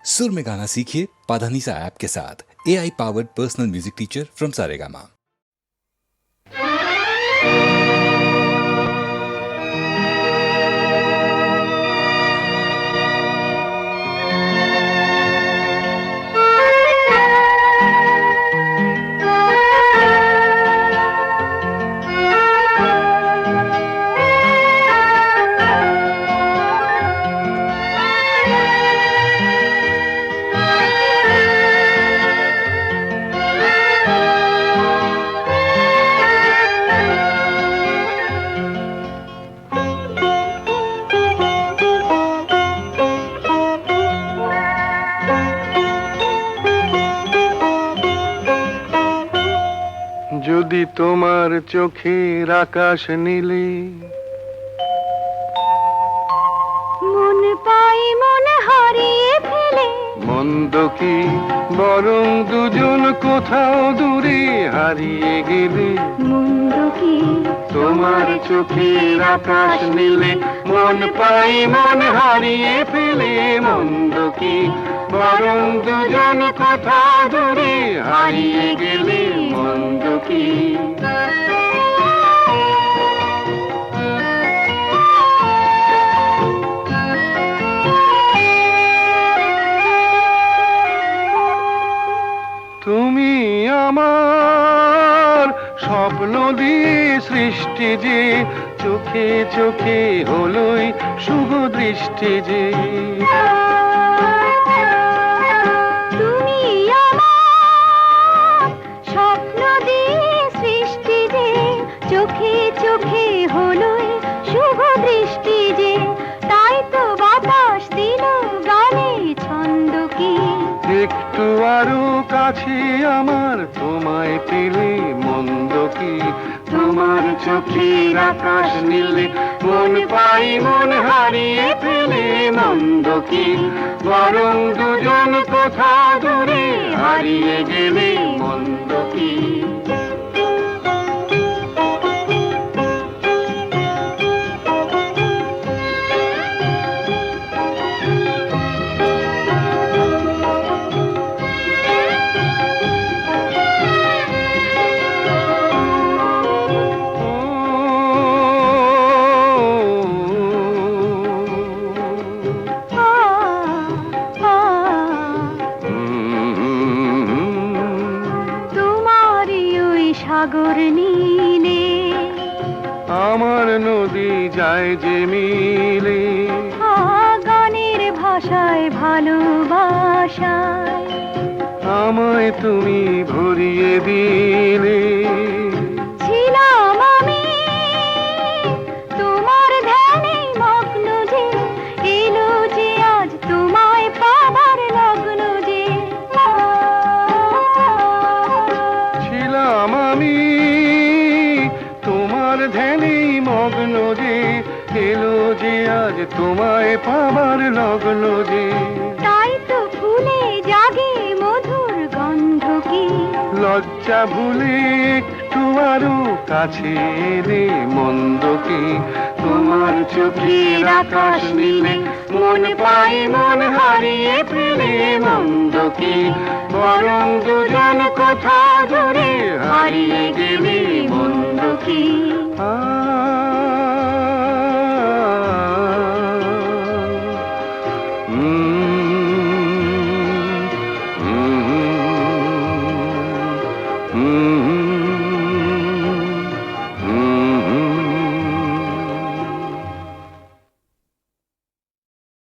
सुर में गाना सीखिए पाधानीसा ऐप के साथ। AI powered personal music teacher from Saregama. যদি তোমার চোখের আকাশ নীলে মন পাই মন হারিয়ে ফেলে, মন্দ কি বরং দুজন কোথাও দূরে হারিয়ে গেলে। মন্দ কি তোমার চোখের আকাশ নীলে মন পাই মন হারিয়ে ফেলে, মন্দ কি বরং দুজন কোথাও দূরে হারিয়ে গেলে। মন্দ কি তুমি আমার স্বপ্ন দিয়ে সৃষ্টি যে, চোখে চোখে হলোই শুভ দৃষ্টি যে। তুমি আমার স্বপ্ন দিয়ে সৃষ্টি যে, চোখে চোখে হলোই শুভ দৃষ্টি যে। তাই তো বাতাস দিল গানে ছন্দ কি, একটু আরো কাছে আমার তোমায় পেলে। মন্দ কি তোমার চোখের আকাশ নীলে মন পাই মন হারিয়ে ফেলে। মন্দ কি বরং দুজন কোথা দূরে হারিয়ে গেলে। মন্দ কি সাগর নীলে আমার নদী যায় যে মিলে। গানের ভাষায় ভালোবাসায় আমায় তুমি ভরিয়ে দিলে। ছিলাম আমি তোমার ধ্যানে মগ্ন যে, এলো যে আজ তোমায় পাবার লগ্ন যে। ছিলাম আমি তোমার ধ্যানে মগ্ন যে, এলো যে আজ তোমায় পাবার লগ্ন যে। তাই তো ফুলে জাগে মধুর গন্ধ কি, লজ্জা ভুলে একটু আরো কাছে এলে। মন্দ কি তোমার চোখের আকাশ নীলে মন পাই মন হারিয়ে ফেলে। মন্দ কি বরং দুজন কোথা দূরে হারিয়ে গেলে। মন্দ কি